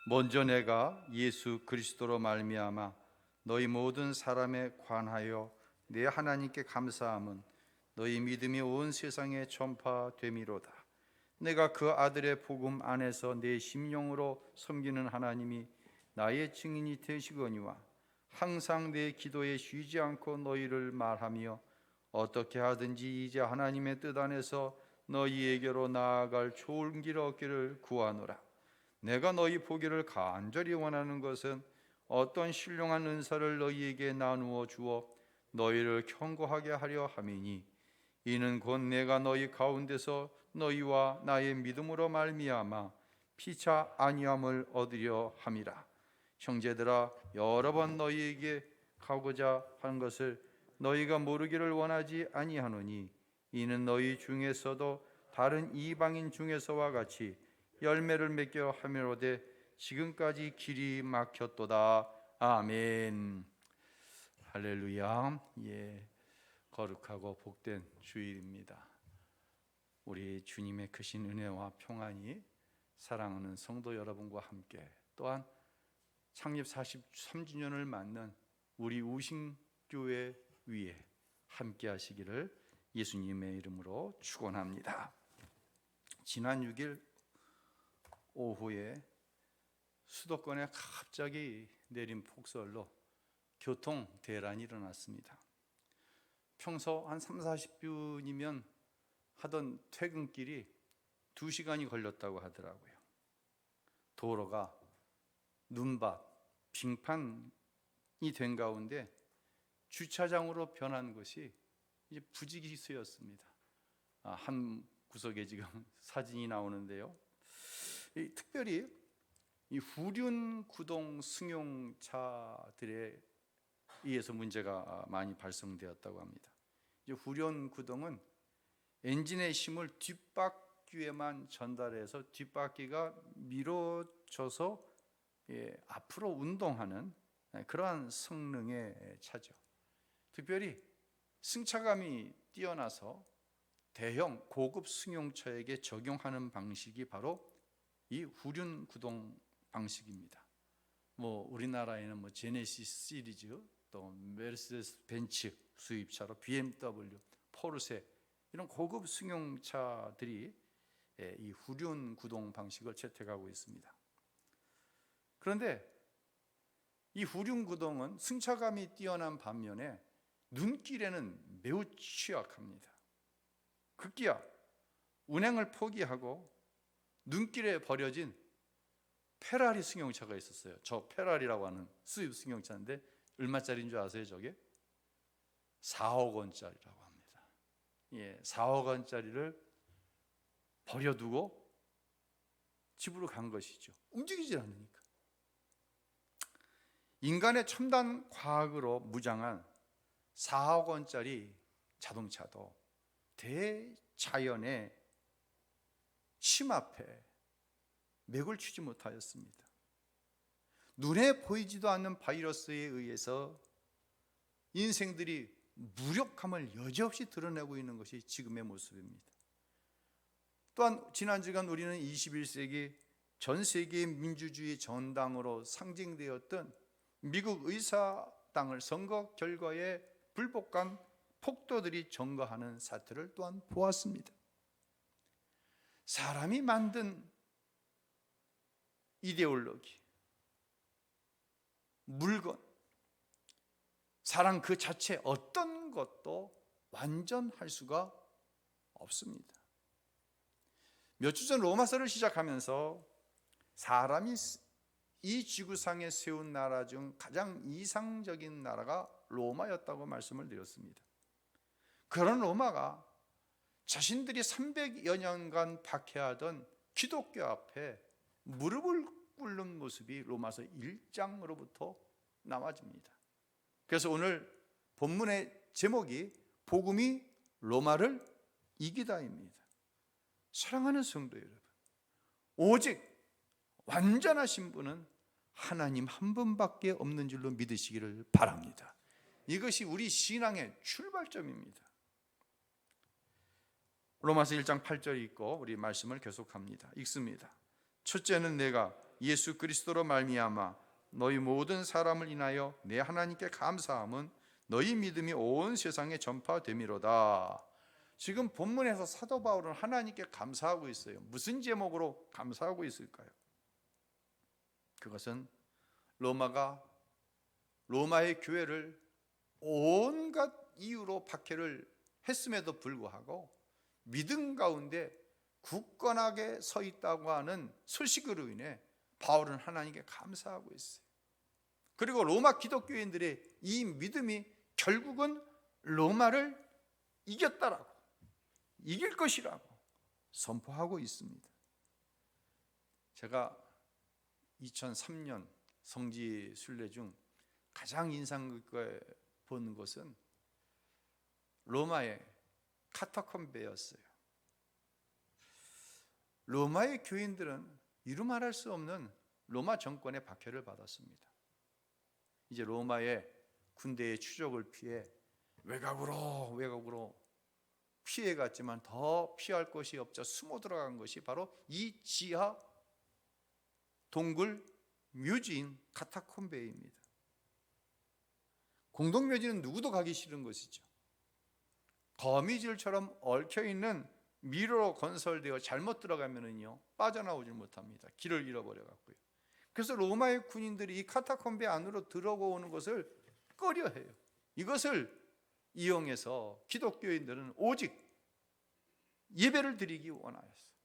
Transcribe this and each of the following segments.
먼저 내가 예수 그리스도로 말미암아 너희 모든 사람에 관하여 내 하나님께 감사함은 너희 믿음이 온 세상에 전파됨이로다. 내가 그 아들의 복음 안에서 내 심령으로 섬기는 하나님이 나의 증인이 되시거니와 항상 내 기도에 쉬지 않고 너희를 말하며 어떻게 하든지 이제 하나님의 뜻 안에서 너희에게로 나아갈 좋은 길 얻기를 구하노라. 내가 너희 보기를 간절히 원하는 것은 어떤 신령한 은사를 너희에게 나누어 주어 너희를 견고하게 하려 함이니 이는 곧 내가 너희 가운데서 너희와 나의 믿음으로 말미암아 피차 안위함을 얻으려 함이라. 형제들아, 여러 번 너희에게 가고자 한 것을 너희가 모르기를 원하지 아니하노니 이는 너희 중에서도 다른 이방인 중에서와 같이 열매를 맺게 하미로되 지금까지 길이 막혔도다. 아멘. 할렐루야. 거룩하고 복된 주일입니다. 우리 주님의 크신 은혜와 평안이 사랑하는 성도 여러분과 함께 또한 창립 43주년을 맞는 우리 우신교회 위에 함께 하시기를 예수님의 이름으로 축원합니다. 지난 6일 오후에 수도권에 갑자기 내린 폭설로 교통 대란이 일어났습니다. 평소 한 30-40분이면 하던 퇴근길이 2시간이 걸렸다고 하더라고요. 도로가 눈밭, 빙판이 된 가운데 주차장으로 변한 것이 이제 부지기수였습니다. 한 구석에 지금 사진이 나오는데요. 특별히 이 후륜구동 승용차들에 의해서 문제가 많이 발생되었다고 합니다. 이제 후륜구동은 엔진의 힘을 뒷바퀴에만 전달해서 뒷바퀴가 밀어져서 앞으로 운동하는 그러한 성능의 차죠. 특별히 승차감이 뛰어나서 대형 고급 승용차에게 적용하는 방식이 바로 이 후륜구동 방식입니다. 우리나라에는 제네시스 시리즈, 또 메르세데스 벤츠 수입차로 BMW, 포르쉐 이런 고급 승용차들이 이 후륜구동 방식을 채택하고 있습니다. 그런데 이 후륜구동은 승차감이 뛰어난 반면에 눈길에는 매우 취약합니다. 급기야 운행을 포기하고 눈길에 버려진 페라리 승용차가 있었어요. 저 페라리라고 하는 수입 승용차인데 얼마짜리인 줄 아세요? 저게 4억 원짜리라고 합니다. 4억 원짜리를 버려두고 집으로 간 것이죠. 움직이질 않으니까. 인간의 첨단 과학으로 무장한 4억 원짜리 자동차도 대자연의 침 앞에 맥을 추지 못하였습니다. 눈에 보이지도 않는 바이러스에 의해서 인생들이 무력함을 여지없이 드러내고 있는 것이 지금의 모습입니다. 또한 지난 주간 우리는 21세기 전 세계의 민주주의 전당으로 상징되었던 미국 의사당을 선거 결과에 불복한 폭도들이 점거하는 사태를 또한 보았습니다. 사람이 만든 이데올로기, 물건, 사랑 그 자체 어떤 것도 완전할 수가 없습니다. 몇 주 전 로마서를 시작하면서 사람이 이 지구상에 세운 나라 중 가장 이상적인 나라가 로마였다고 말씀을 드렸습니다. 그런 로마가 자신들이 300여 년간 박해하던 기독교 앞에 무릎을 꿇는 모습이 로마서 1장으로부터 나와집니다. 그래서 오늘 본문의 제목이 복음이 로마를 이기다입니다. 사랑하는 성도 여러분, 오직 완전하신 분은 하나님 한 분밖에 없는 줄로 믿으시기를 바랍니다. 이것이 우리 신앙의 출발점입니다. 로마서 1장 8절이 있고 우리 말씀을 계속합니다. 읽습니다. 첫째는 내가 예수 그리스도로 말미암아 너희 모든 사람을 인하여 내 하나님께 감사함은 너희 믿음이 온 세상에 전파됨이로다. 지금 본문에서 사도 바울은 하나님께 감사하고 있어요. 무슨 제목으로 감사하고 있을까요? 그것은 로마의 교회를 온갖 이유로 박해를 했음에도 불구하고 믿음 가운데 굳건하게 서 있다고 하는 소식으로 인해 바울은 하나님께 감사하고 있어요. 그리고 로마 기독교인들의 이 믿음이 결국은 로마를 이겼다라고, 이길 것이라고 선포하고 있습니다. 제가 2003년 성지 순례 중 가장 인상 깊게 본 것은 로마의 카타콤베였어요. 로마의 교인들은 이루 말할 수 없는 로마 정권의 박해를 받았습니다. 이제 로마의 군대의 추적을 피해 외곽으로 피해갔지만 더 피할 곳이 없자 숨어 들어간 것이 바로 이 지하 동굴 묘지인 카타콤베입니다. 공동묘지는 누구도 가기 싫은 것이죠. 거미줄처럼 얽혀있는 미로로 건설되어 잘못 들어가면은요 빠져나오질 못합니다. 길을 잃어버려 갖고요. 그래서 로마의 군인들이 이 카타콤베 안으로 들어오는 것을 꺼려해요. 이것을 이용해서 기독교인들은 오직 예배를 드리기 원하였어요.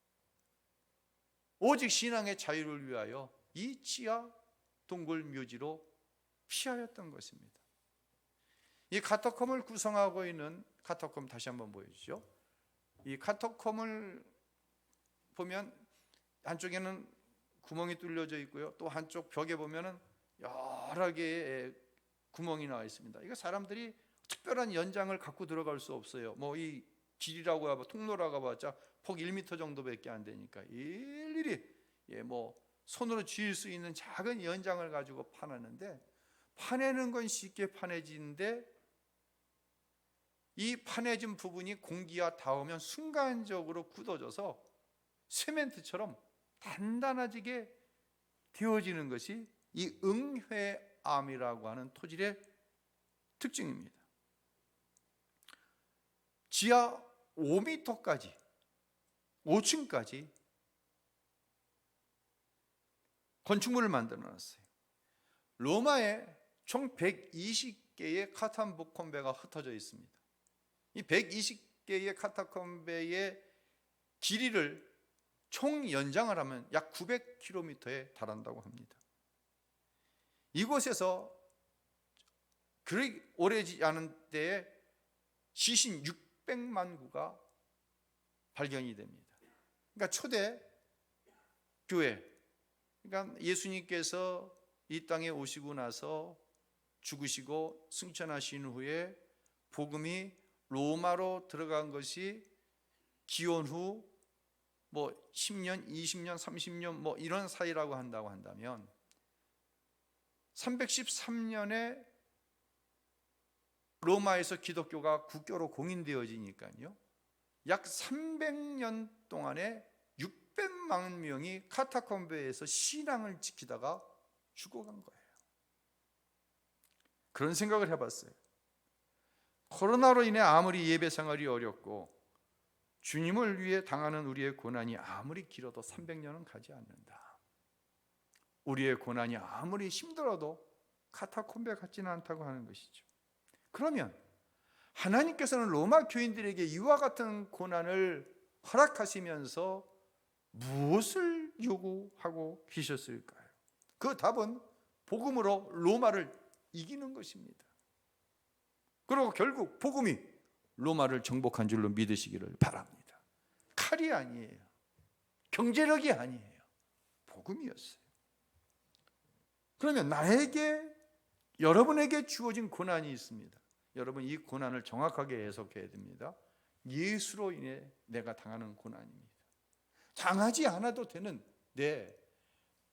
오직 신앙의 자유를 위하여 이 지하 동굴 묘지로 피하였던 것입니다. 이 카타콤을 구성하고 있는 카타콤 다시 한번 보여주죠. 이 카타콤을 보면 한쪽에는 구멍이 뚫려져 있고요, 또 한쪽 벽에 보면은 여러 개의 구멍이 나와 있습니다. 이거 사람들이 특별한 연장을 갖고 들어갈 수 없어요. 뭐 이 길이라고 하고 통로라고 봤자 폭 1m 정도밖에 안 되니까 일일이 뭐 손으로 쥐을 수 있는 작은 연장을 가지고 파내는데, 파내는 건 쉽게 파내지는데 이 파내진 부분이 공기와 닿으면 순간적으로 굳어져서 세멘트처럼 단단해지게 되어지는 것이 이 응회암이라고 하는 토질의 특징입니다. 지하 5m까지 5층까지 건축물을 만들어 놨어요. 로마에 총 120개의 카타콤베가 흩어져 있습니다. 이 120개의 카타콤베의 길이를 총 연장을 하면 약 900km에 달한다고 합니다. 이곳에서 그리 오래지 않은 때에 시신 600만 구가 발견이 됩니다. 그러니까 초대 교회, 그러니까 예수님께서 이 땅에 오시고 나서 죽으시고 승천하신 후에 복음이 로마로 들어간 것이 기원 후 뭐 10년, 20년, 30년 뭐 이런 사이라고 한다고 한다면 313년에 로마에서 기독교가 국교로 공인되어지니까요, 약 300년 동안에 600만 명이 카타콤베에서 신앙을 지키다가 죽어간 거예요. 그런 생각을 해봤어요. 코로나로 인해 아무리 예배 생활이 어렵고 주님을 위해 당하는 우리의 고난이 아무리 길어도 300년은 가지 않는다. 우리의 고난이 아무리 힘들어도 카타콤베 같지는 않다고 하는 것이죠. 그러면 하나님께서는 로마 교인들에게 이와 같은 고난을 허락하시면서 무엇을 요구하고 계셨을까요? 그 답은 복음으로 로마를 이기는 것입니다. 그리고 결국 복음이 로마를 정복한 줄로 믿으시기를 바랍니다. 칼이 아니에요. 경제력이 아니에요. 복음이었어요. 그러면 나에게, 여러분에게 주어진 고난이 있습니다. 여러분, 이 고난을 정확하게 해석해야 됩니다. 예수로 인해 내가 당하는 고난입니다. 당하지 않아도 되는 내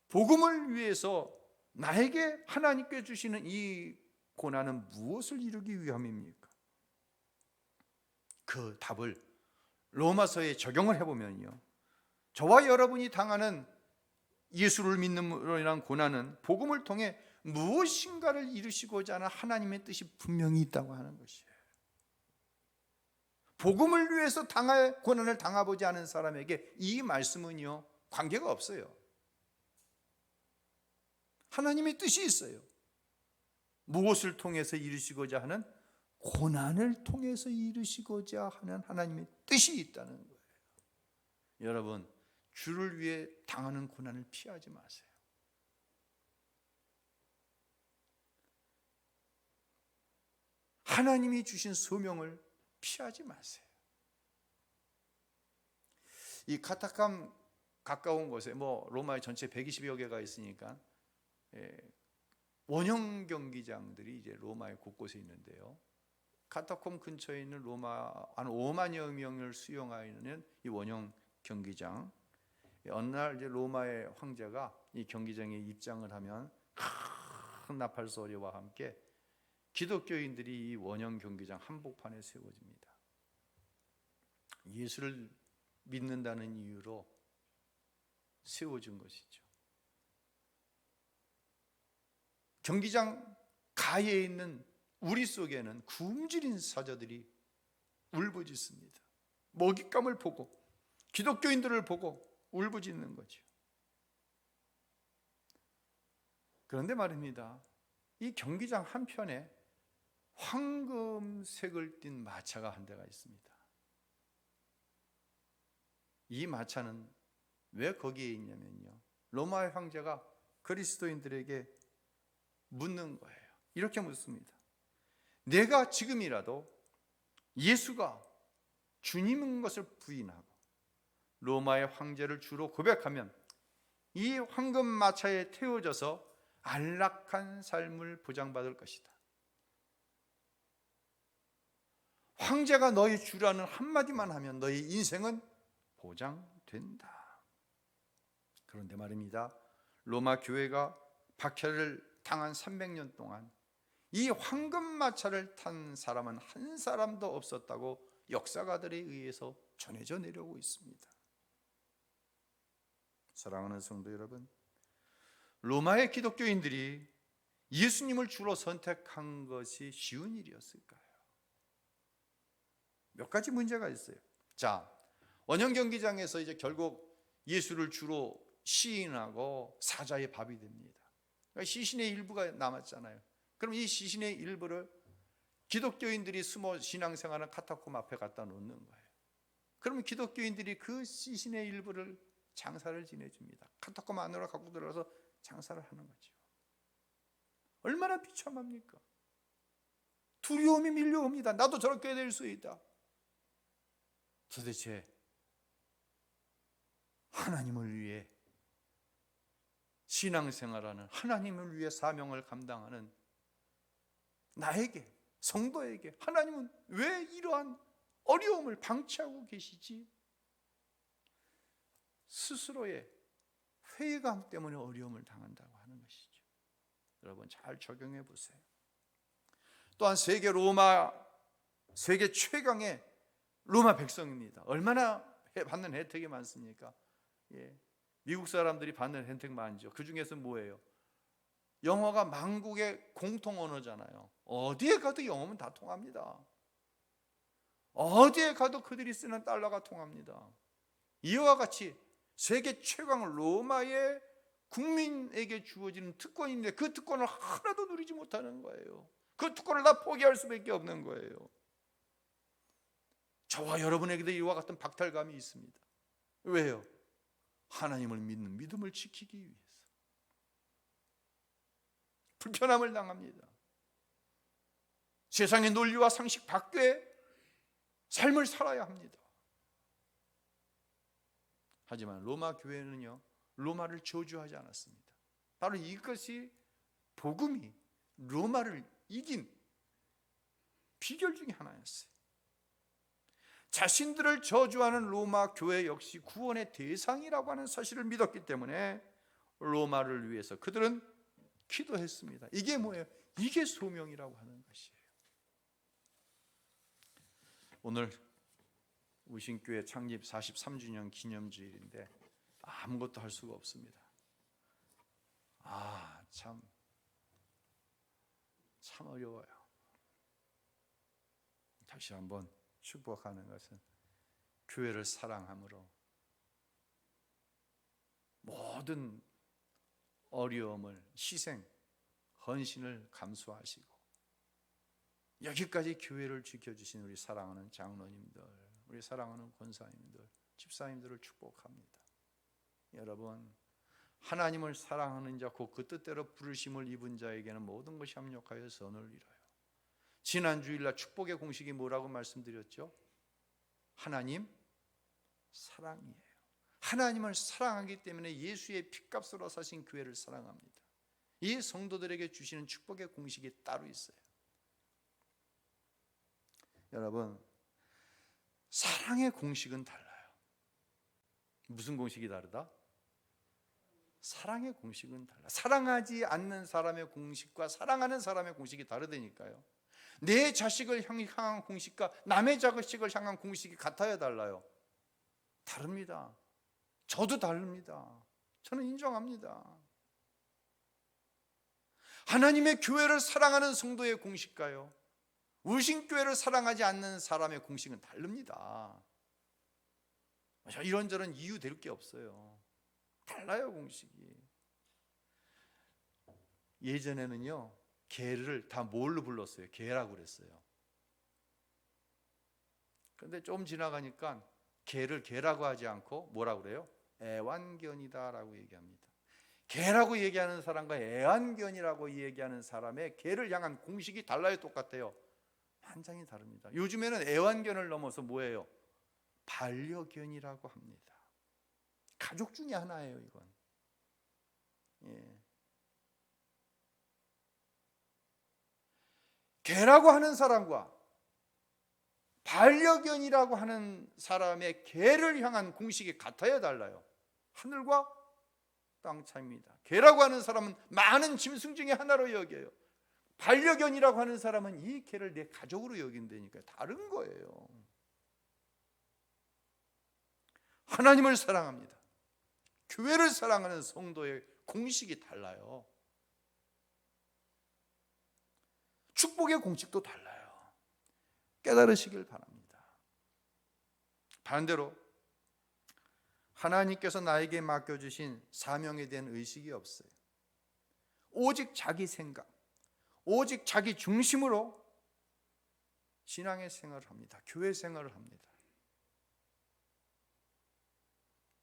복음을 위해서 나에게 하나님께 주시는 이 고난은 무엇을 이루기 위함입니까? 그 답을 로마서에 적용을 해보면요, 저와 여러분이 당하는 예수를 믿음으로 인한 고난은 복음을 통해 무엇인가를 이루시고자 하는 하나님의 뜻이 분명히 있다고 하는 것이에요. 복음을 위해서 고난을 당해보지 않은 사람에게 이 말씀은요, 관계가 없어요. 하나님의 뜻이 있어요. 무엇을 통해서 이루시고자 하는? 고난을 통해서 이루시고자 하는 하나님의 뜻이 있다는 거예요. 여러분, 주를 위해 당하는 고난을 피하지 마세요. 하나님이 주신 소명을 피하지 마세요. 이 카타캄 가까운 곳에 로마의 전체 120여 개가 있으니까 원형 경기장들이 이제 로마의 곳곳에 있는데요. 카타콤 근처에 있는 로마 한 5만여 명을 수용하는 이 원형 경기장. 어느 날 이제 로마의 황제가 이 경기장에 입장을 하면 큰 나팔 소리와 함께 기독교인들이 이 원형 경기장 한복판에 세워집니다. 예수를 믿는다는 이유로 세워진 것이죠. 경기장 가에 있는 우리 속에는 굶주린 사자들이 울부짖습니다. 먹잇감을 보고 기독교인들을 보고 울부짖는 거죠. 그런데 말입니다, 이 경기장 한편에 황금색을 띤 마차가 한 대가 있습니다. 이 마차는 왜 거기에 있냐면요, 로마의 황제가 그리스도인들에게 묻는 거예요. 이렇게 묻습니다. 내가 지금이라도 예수가 주님인 것을 부인하고 로마의 황제를 주로 고백하면 이 황금 마차에 태워져서 안락한 삶을 보장받을 것이다. 황제가 너희 주라는 한마디만 하면 너희 인생은 보장된다. 그런데 말입니다, 로마 교회가 박해를 당한 300년 동안 이 황금 마차를 탄 사람은 한 사람도 없었다고 역사가들에 의해서 전해져 내려오고 있습니다. 사랑하는 성도 여러분, 로마의 기독교인들이 예수님을 주로 선택한 것이 쉬운 일이었을까요? 몇 가지 문제가 있어요. 자, 원형 경기장에서 이제 결국 예수를 주로 시인하고 사자의 밥이 됩니다. 그러니까 시신의 일부가 남았잖아요. 그럼 이 시신의 일부를 기독교인들이 숨어 신앙생활하는 카타콤 앞에 갖다 놓는 거예요. 그러면 기독교인들이 그 시신의 일부를 장사를 지내줍니다. 카타콤 안으로 갖고 들어가서 장사를 하는 거죠. 얼마나 비참합니까? 두려움이 밀려옵니다. 나도 저렇게 될 수 있다. 도대체 하나님을 위해 신앙생활하는, 하나님을 위해 사명을 감당하는 나에게, 성도에게 하나님은 왜 이러한 어려움을 방치하고 계시지? 스스로의 회의감 때문에 어려움을 당한다고 하는 것이죠. 여러분 잘 적용해 보세요. 또한 세계 최강의 로마 백성입니다. 얼마나 받는 혜택이 많습니까? 미국 사람들이 받는 혜택 많죠. 그 중에서 뭐예요? 영어가 만국의 공통 언어잖아요. 어디에 가도 영어는 다 통합니다. 어디에 가도 그들이 쓰는 달러가 통합니다. 이와 같이 세계 최강 로마의 국민에게 주어지는 특권인데 그 특권을 하나도 누리지 못하는 거예요. 그 특권을 다 포기할 수밖에 없는 거예요. 저와 여러분에게도 이와 같은 박탈감이 있습니다. 왜요? 하나님을 믿는 믿음을 지키기 위해서 불편함을 당합니다. 세상의 논리와 상식 밖의 삶을 살아야 합니다. 하지만 로마 교회는요, 로마를 저주하지 않았습니다. 바로 이것이 복음이 로마를 이긴 비결 중에 하나였어요. 자신들을 저주하는 로마 교회 역시 구원의 대상이라고 하는 사실을 믿었기 때문에 로마를 위해서 그들은 기도했습니다. 이게 뭐예요? 이게 소명이라고 하는 것이에요. 오늘 우신교회 창립 43주년 기념주일인데 아무것도 할 수가 없습니다. 참 어려워요. 다시 한번 축복하는 것은 교회를 사랑함으로 모든 어려움을, 희생, 헌신을 감수하시고 여기까지 교회를 지켜주신 우리 사랑하는 장로님들, 우리 사랑하는 권사님들, 집사님들을 축복합니다. 여러분, 하나님을 사랑하는 자, 곧 그 뜻대로 부르심을 입은 자에게는 모든 것이 합력하여 선을 이뤄요. 지난 주일날 축복의 공식이 뭐라고 말씀드렸죠? 하나님 사랑이에요. 하나님을 사랑하기 때문에 예수의 피값으로 사신 교회를 사랑합니다. 이 성도들에게 주시는 축복의 공식이 따로 있어요. 여러분, 사랑의 공식은 달라요. 무슨 공식이 다르다? 사랑의 공식은 달라. 사랑하지 않는 사람의 공식과 사랑하는 사람의 공식이 다르다니까요. 내 자식을 향한 공식과 남의 자식을 향한 공식이 같아야 달라요. 다릅니다. 저도 다릅니다. 저는 인정합니다. 하나님의 교회를 사랑하는 성도의 공식과요, 우신교회를 사랑하지 않는 사람의 공식은 다릅니다. 이런저런 이유 될 게 없어요. 달라요, 공식이. 예전에는요, 개를 다 뭘로 불렀어요? 개라고 그랬어요. 그런데 좀 지나가니까 개를 개라고 하지 않고 뭐라고 그래요? 애완견이다라고 얘기합니다. 개라고 얘기하는 사람과 애완견이라고 얘기하는 사람의 개를 향한 공식이 달라요, 똑같아요? 완전히 다릅니다. 요즘에는 애완견을 넘어서 뭐예요? 반려견이라고 합니다. 가족 중에 하나예요, 이건. 개라고 하는 사람과 반려견이라고 하는 사람의 개를 향한 공식이 같아야 달라요. 하늘과 땅 차이입니다. 개라고 하는 사람은 많은 짐승 중에 하나로 여겨요. 반려견이라고 하는 사람은 이 개를 내 가족으로 여긴다니까 다른 거예요. 하나님을 사랑합니다. 교회를 사랑하는 성도의 공식이 달라요. 축복의 공식도 달라요. 깨달으시길 바랍니다. 반대로 하나님께서 나에게 맡겨주신 사명에 대한 의식이 없어요. 오직 자기 생각, 오직 자기 중심으로 신앙의 생활을 합니다. 교회 생활을 합니다.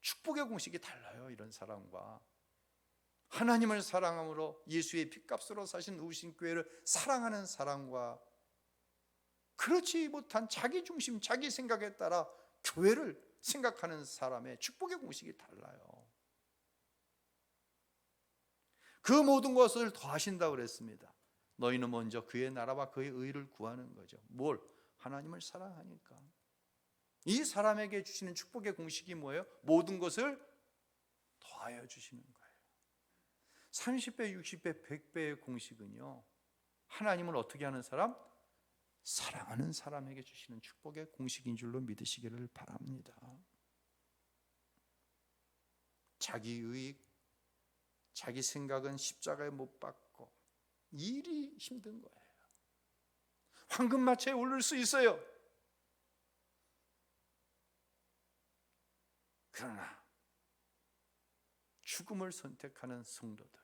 축복의 공식이 달라요, 이런 사람과. 하나님을 사랑함으로 예수의 피값으로 사신 우신교회를 사랑하는 사람과 그렇지 못한 자기 중심, 자기 생각에 따라 교회를 생각하는 사람의 축복의 공식이 달라요. 그 모든 것을 더하신다고 그랬습니다. 너희는 먼저 그의 나라와 그의 의를 구하는 거죠. 뭘? 하나님을 사랑하니까. 이 사람에게 주시는 축복의 공식이 뭐예요? 모든 것을 더하여 주시는 거예요. 30배, 60배, 100배의 공식은요, 하나님을 어떻게 하는 사람? 사랑하는 사람에게 주시는 축복의 공식인 줄로 믿으시기를 바랍니다. 자기 유익, 자기 생각은 십자가에 못 박고 일이 힘든 거예요. 황금마차에 오를 수 있어요. 그러나 죽음을 선택하는 성도들,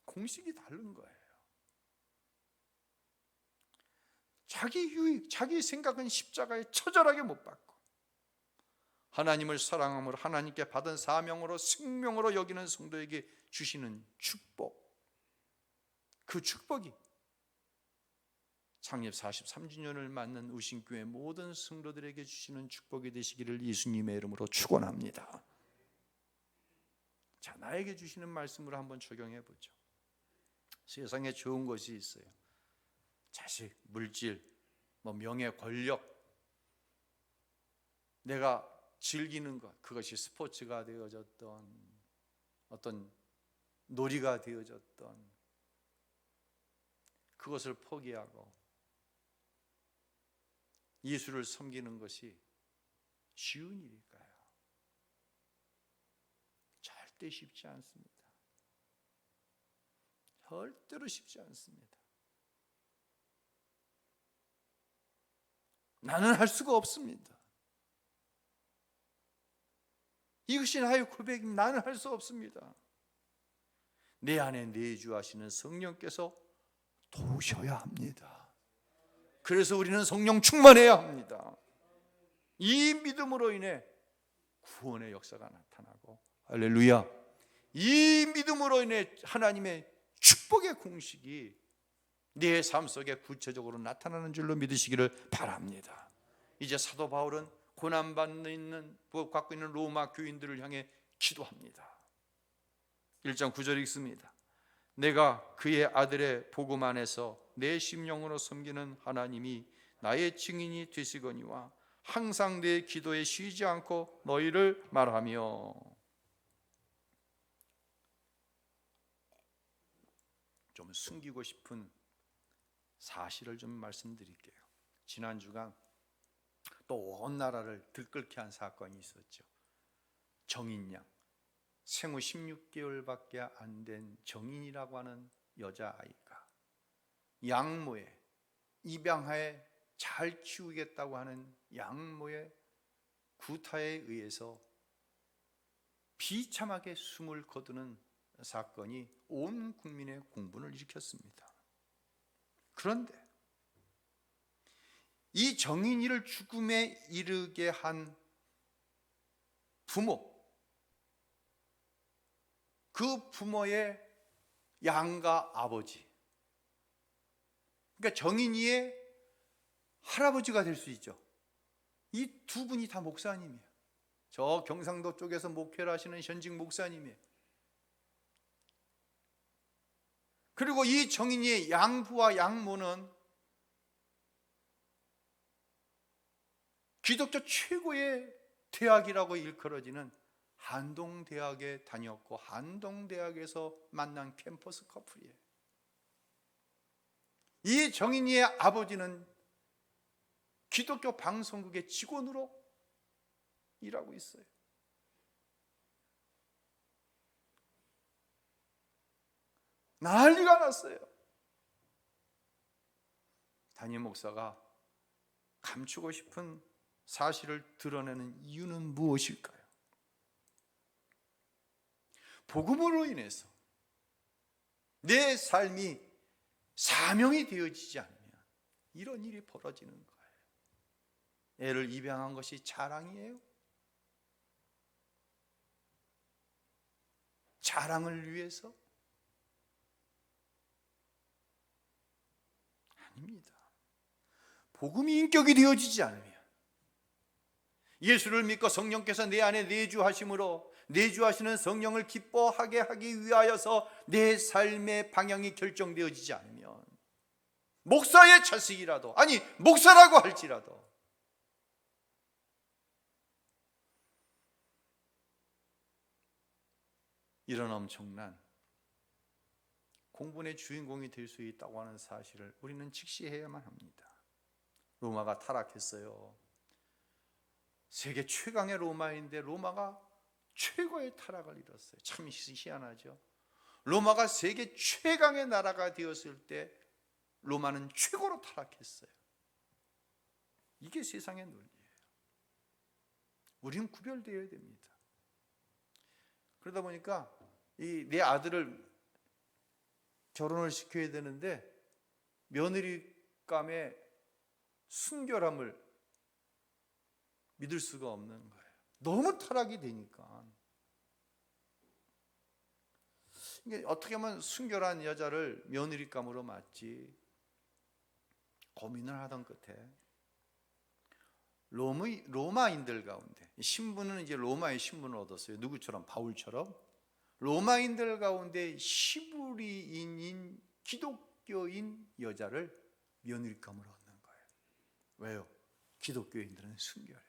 공식이 다른 거예요. 자기 유익, 자기 생각은 십자가에 처절하게 못 박고 하나님을 사랑함으로 하나님께 받은 사명으로 생명으로 여기는 성도에게 주시는 축복, 그 축복이 창립 43주년을 맞는 우신교회 모든 성도들에게 주시는 축복이 되시기를 예수님의 이름으로 축원합니다. 자, 나에게 주시는 말씀으로 한번 적용해 보죠. 세상에 좋은 것이 있어요. 자식, 물질, 명예, 권력, 내가 즐기는 것, 그것이 스포츠가 되어졌던 어떤 놀이가 되어졌던 그것을 포기하고 예수를 섬기는 것이 쉬운 일일까요? 절대 쉽지 않습니다. 절대로 쉽지 않습니다. 나는 할 수가 없습니다. 이것이 나의 고백입니다. 나는 할 수 없습니다. 내 안에 내주하시는 성령께서 도우셔야 합니다. 그래서 우리는 성령 충만해야 합니다. 이 믿음으로 인해 구원의 역사가 나타나고, 할렐루야, 이 믿음으로 인해 하나님의 축복의 공식이 내 삶 속에 구체적으로 나타나는 줄로 믿으시기를 바랍니다. 이제 사도 바울은 고난받는 갖고 있는 로마 교인들을 향해 기도합니다. 1장 9절 읽습니다. 내가 그의 아들의 복음 안에서 내 심령으로 섬기는 하나님이 나의 증인이 되시거니와 항상 내 기도에 쉬지 않고 너희를 말하며. 좀 숨기고 싶은 사실을 좀 말씀드릴게요. 지난 주간 또 온 나라를 들끓게 한 사건이 있었죠. 정인양, 생후 16개월밖에 안 된 정인이라고 하는 여자아이가 양모에, 입양하에 잘 키우겠다고 하는 양모의 구타에 의해서 비참하게 숨을 거두는 사건이 온 국민의 공분을 일으켰습니다. 그런데 이 정인이를 죽음에 이르게 한 부모, 그 부모의 양가 아버지, 그러니까 정인이의 할아버지가 될 수 있죠. 이 두 분이 다 목사님이에요. 저 경상도 쪽에서 목회를 하시는 현직 목사님이에요. 그리고 이 정인이의 양부와 양모는 기독교 최고의 대학이라고 일컬어지는 한동대학에 다녔고 한동대학에서 만난 캠퍼스 커플이에요. 이 정인이의 아버지는 기독교 방송국의 직원으로 일하고 있어요. 난리가 났어요. 담임 목사가 감추고 싶은 사실을 드러내는 이유는 무엇일까요? 복음으로 인해서 내 삶이 사명이 되어지지 않으면 이런 일이 벌어지는 거예요. 애를 입양한 것이 자랑이에요? 자랑을 위해서? 아닙니다. 복음이 인격이 되어지지 않으면, 예수를 믿고 성령께서 내 안에 내주하심으로 내주하시는 성령을 기뻐하게 하기 위하여서 내 삶의 방향이 결정되어지지 않으면, 목사의 자식이라도, 아니 목사라고 할지라도 이런 엄청난 공분의 주인공이 될 수 있다고 하는 사실을 우리는 직시해야만 합니다. 로마가 타락했어요. 세계 최강의 로마인데 로마가 최고의 타락을 이뤘어요. 참 희한하죠. 로마가 세계 최강의 나라가 되었을 때 로마는 최고로 타락했어요. 이게 세상의 논리예요. 우리는 구별되어야 됩니다. 그러다 보니까 내 아들을 결혼을 시켜야 되는데 며느리감의 순결함을 믿을 수가 없는 거예요. 너무 타락이 되니까. 이게 어떻게 하면 순결한 여자를 며느리감으로 맞지 고민을 하던 끝에 로마인들 가운데, 신분은 이제 로마의 신분을 얻었어요. 누구처럼? 바울처럼 로마인들 가운데 시브리인인 기독교인 여자를 며느리감으로 얻는 거예요. 왜요? 기독교인들은 순결해요.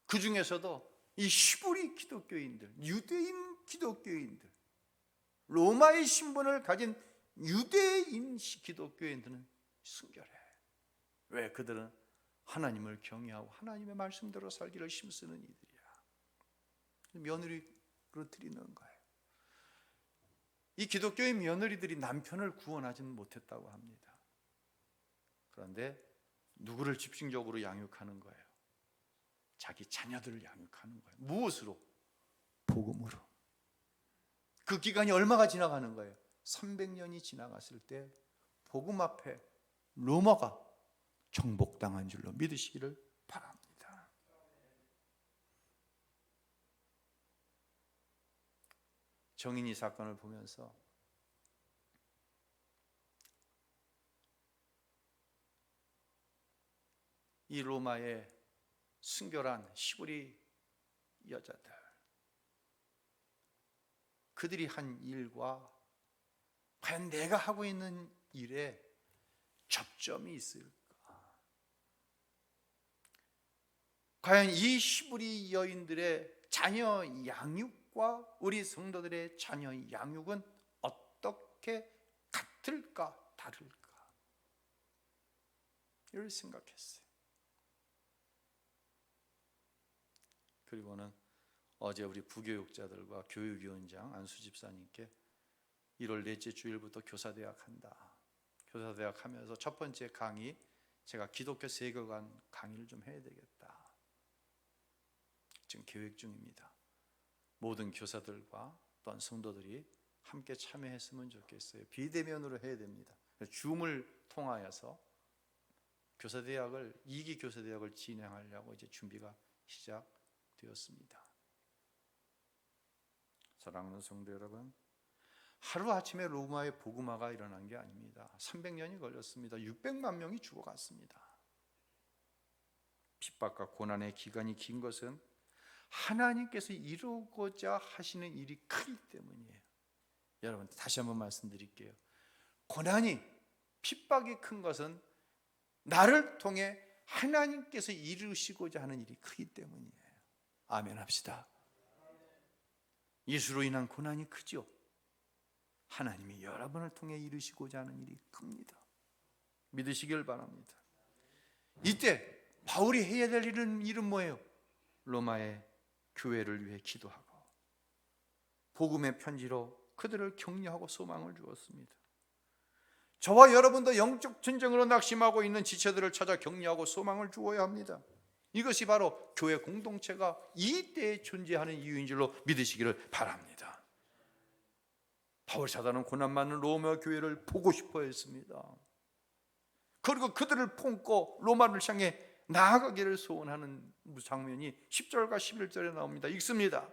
그 중에서도 이 시브리 기독교인들, 유대인 기독교인들, 로마의 신분을 가진 유대인 기독교인들은 순결해. 왜? 그들은 하나님을 경외하고 하나님의 말씀대로 살기를 힘쓰는 이들이야. 며느리로 드리는 거예요. 이 기독교의 며느리들이 남편을 구원하지는 못했다고 합니다. 그런데 누구를 집중적으로 양육하는 거예요? 자기 자녀들을 양육하는 거예요. 무엇으로? 복음으로. 그 기간이 얼마가 지나가는 거예요? 300년이 지나갔을 때 복음 앞에 로마가 정복당한 줄로 믿으시기를 바랍니다. 정인이 사건을 보면서 이 로마의 순결한 시부리 여자들, 그들이 한 일과 과연 내가 하고 있는 일에 접점이 있을까? 과연 이 시부리 여인들의 자녀 양육과 우리 성도들의 자녀 양육은 어떻게 같을까 다를까? 이걸 생각했어요. 그리고는 어제 우리 부교육자들과 교육위원장 안수 집사님께 1월 넷째 주일부터 교사대학 한다. 교사대학 하면서 첫 번째 강의, 제가 기독교 세계관 강의를 좀 해야 되겠다. 지금 계획 중입니다. 모든 교사들과 또한 성도들이 함께 참여했으면 좋겠어요. 비대면으로 해야 됩니다. 줌을 통하여서 교사대학을 2기 교사대학을 진행하려고 이제 준비가 시작되었습니다. 사랑하는 성도 여러분, 하루아침에 로마의 복음화가 일어난 게 아닙니다. 300년이 걸렸습니다. 600만 명이 죽어갔습니다. 핍박과 고난의 기간이 긴 것은 하나님께서 이루고자 하시는 일이 크기 때문이에요. 여러분, 다시 한번 말씀드릴게요. 고난이, 핍박이 큰 것은 나를 통해 하나님께서 이루시고자 하는 일이 크기 때문이에요. 아멘 합시다. 예수로 인한 고난이 크죠. 하나님이 여러분을 통해 이루시고자 하는 일이 큽니다. 믿으시길 바랍니다. 이때 바울이 해야 될 일은 뭐예요? 로마의 교회를 위해 기도하고 복음의 편지로 그들을 격려하고 소망을 주었습니다. 저와 여러분도 영적 전쟁으로 낙심하고 있는 지체들을 찾아 격려하고 소망을 주어야 합니다. 이것이 바로 교회 공동체가 이때에 존재하는 이유인 줄로 믿으시기를 바랍니다. 바울 사도는 고난 많은 로마 교회를 보고 싶어 했습니다. 그리고 그들을 품고 로마를 향해 나아가기를 소원하는 장면이 10절과 11절에 나옵니다. 읽습니다.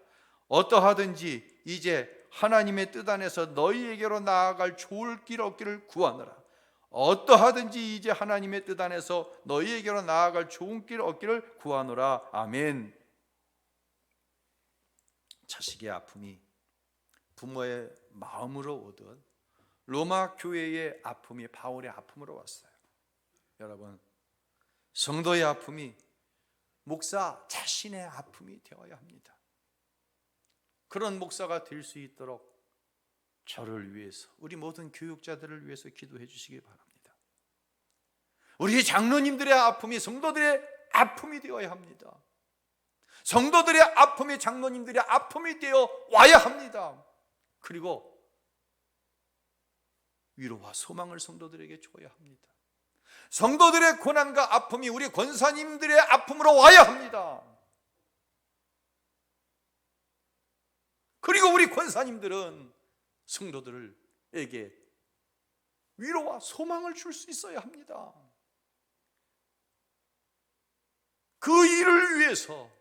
어떠하든지 이제 하나님의 뜻 안에서 너희에게로 나아갈 좋을 길 얻기를 구하노라. 어떠하든지 이제 하나님의 뜻 안에서 너희에게로 나아갈 좋은 길 얻기를 구하노라. 아멘. 자식의 아픔이 부모의 마음으로 오듯 로마 교회의 아픔이 바울의 아픔으로 왔어요. 여러분, 성도의 아픔이 목사 자신의 아픔이 되어야 합니다. 그런 목사가 될 수 있도록 저를 위해서, 우리 모든 교육자들을 위해서 기도해 주시기 바랍니다. 우리 장로님들의 아픔이 성도들의 아픔이 되어야 합니다. 성도들의 아픔이 장로님들의 아픔이 되어 와야 합니다. 그리고 위로와 소망을 성도들에게 줘야 합니다. 성도들의 고난과 아픔이 우리 권사님들의 아픔으로 와야 합니다. 그리고 우리 권사님들은 성도들에게 위로와 소망을 줄 수 있어야 합니다. 그 일을 위해서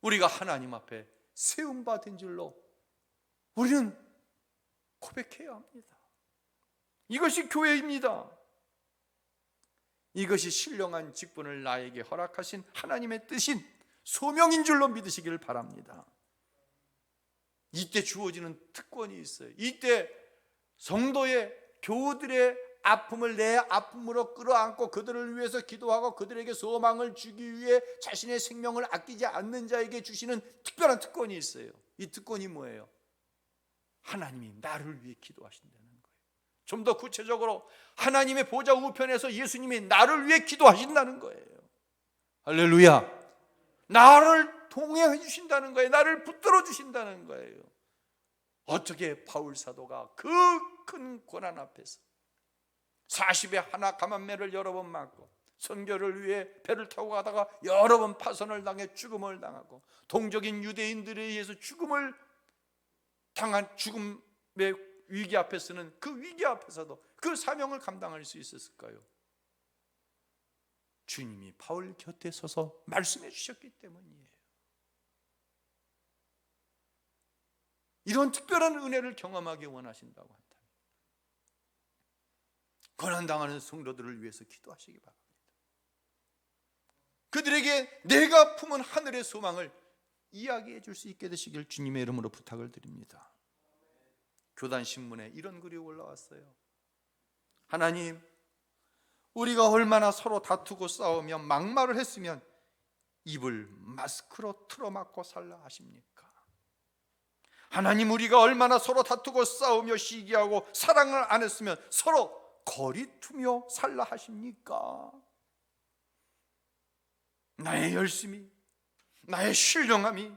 우리가 하나님 앞에 세움받은 줄로 우리는 고백해야 합니다. 이것이 교회입니다. 이것이 신령한 직분을 나에게 허락하신 하나님의 뜻인 소명인 줄로 믿으시기를 바랍니다. 이때 주어지는 특권이 있어요. 이때 성도의 교우들의 아픔을 내 아픔으로 끌어안고 그들을 위해서 기도하고 그들에게 소망을 주기 위해 자신의 생명을 아끼지 않는 자에게 주시는 특별한 특권이 있어요. 이 특권이 뭐예요? 하나님이 나를 위해 기도하신다는 거예요. 좀 더 구체적으로 하나님의 보좌 우편에서 예수님이 나를 위해 기도하신다는 거예요. 할렐루야. 나를 동행해 주신다는 거예요. 나를 붙들어 주신다는 거예요. 어떻게 바울 사도가 그 큰 고난 앞에서 40에 하나 감암매를 여러 번 맞고 선교를 위해 배를 타고 가다가 여러 번 파손을 당해 죽음을 당하고 동족인 유대인들에 의해서 죽음을 당한 죽음의 위기 앞에서는 그 위기 앞에서도 그 사명을 감당할 수 있었을까요? 주님이 바울 곁에 서서 말씀해 주셨기 때문이에요. 이런 특별한 은혜를 경험하기 원하신다고 한다면 고난당하는 성도들을 위해서 기도하시기 바랍니다. 그들에게 내가 품은 하늘의 소망을 이야기해 줄 수 있게 되시길 주님의 이름으로 부탁을 드립니다. 교단신문에 이런 글이 올라왔어요. 하나님, 우리가 얼마나 서로 다투고 싸우며 막말을 했으면 입을 마스크로 틀어막고 살라 하십니까? 하나님, 우리가 얼마나 서로 다투고 싸우며 시기하고 사랑을 안 했으면 서로 거리투며 살라 하십니까? 나의 열심이, 나의 신령함이,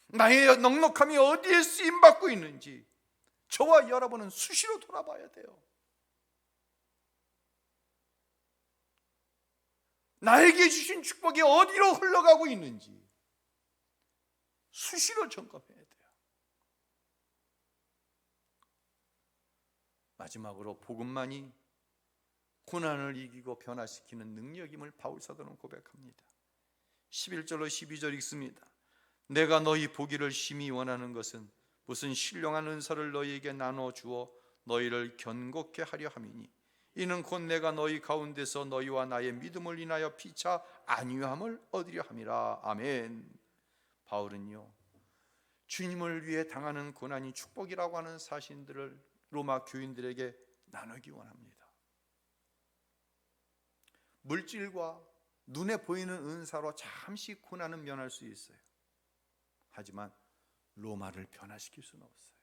나의 넉넉함이 어디에 쓰임받고 있는지 저와 여러분은 수시로 돌아봐야 돼요. 나에게 주신 축복이 어디로 흘러가고 있는지 수시로 점검해야 돼요. 마지막으로 복음만이 고난을 이기고 변화시키는 능력임을 바울 사도는 고백합니다. 11절로 12절 읽습니다. 내가 너희 보기를 심히 원하는 것은 무슨 신령한 은사를 너희에게 나눠 주어 너희를 견고케 하려 함이니 이는 곧 내가 너희 가운데서 너희와 나의 믿음을 인하여 피차 안위함을 얻으려 함이라. 아멘. 바울은요, 주님을 위해 당하는 고난이 축복이라고 하는 사실들을 로마 교인들에게 나누기 원합니다. 물질과 눈에 보이는 은사로 잠시 고난은 면할 수 있어요. 하지만 로마를 변화시킬 수는 없어요.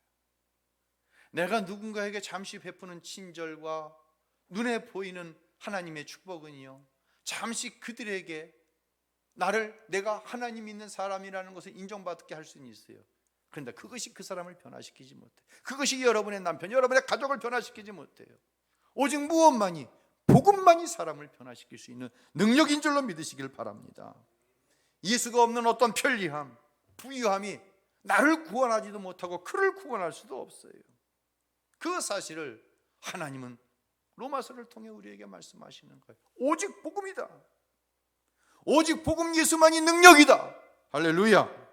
내가 누군가에게 잠시 베푸는 친절과 눈에 보이는 하나님의 축복은요, 잠시 그들에게 내가 하나님 믿는 사람이라는 것을 인정받게 할 수는 있어요. 그런데 그것이 그 사람을 변화시키지 못해요. 그것이 여러분의 남편, 여러분의 가족을 변화시키지 못해요. 오직 무엇만이, 복음만이 사람을 변화시킬 수 있는 능력인 줄로 믿으시길 바랍니다. 예수가 없는 어떤 편리함, 부유함이 나를 구원하지도 못하고 그를 구원할 수도 없어요. 그 사실을 하나님은 로마서를 통해 우리에게 말씀하시는 거예요. 오직 복음이다. 오직 복음 예수만이 능력이다. 할렐루야.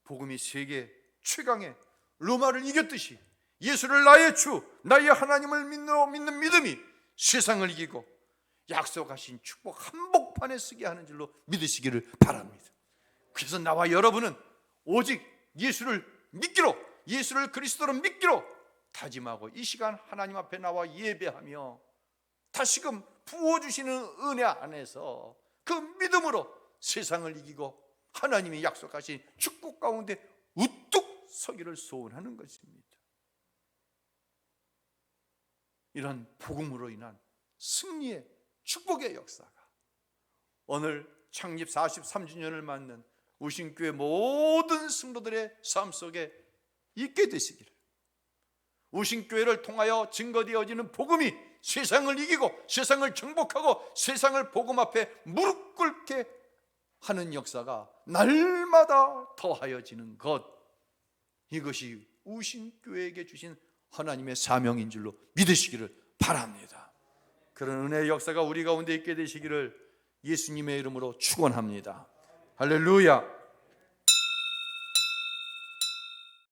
복음이 세계 최강의 로마를 이겼듯이 예수를 나의 주, 나의 하나님을 믿는 믿음이 세상을 이기고 약속하신 축복 한복판에 쓰게 하는 줄로 믿으시기를 바랍니다. 그래서 나와 여러분은 오직 예수를 믿기로, 예수를 그리스도로 믿기로 다짐하고 이 시간 하나님 앞에 나와 예배하며 다시금 부어주시는 은혜 안에서 그 믿음으로 세상을 이기고 하나님이 약속하신 축복 가운데 우뚝 서기를 소원하는 것입니다. 이런 복음으로 인한 승리의 축복의 역사가 오늘 창립 43주년을 맞는 우신교회 모든 성도들의 삶 속에 있게 되시기를, 우신교회를 통하여 증거되어지는 복음이 세상을 이기고 세상을 정복하고 세상을 복음 앞에 무릎 꿇게 하는 역사가 날마다 더하여지는 것, 이것이 우신교회에게 주신 하나님의 사명인 줄로 믿으시기를 바랍니다. 그런 은혜의 역사가 우리 가운데 있게 되시기를 예수님의 이름으로 축원합니다. 할렐루야.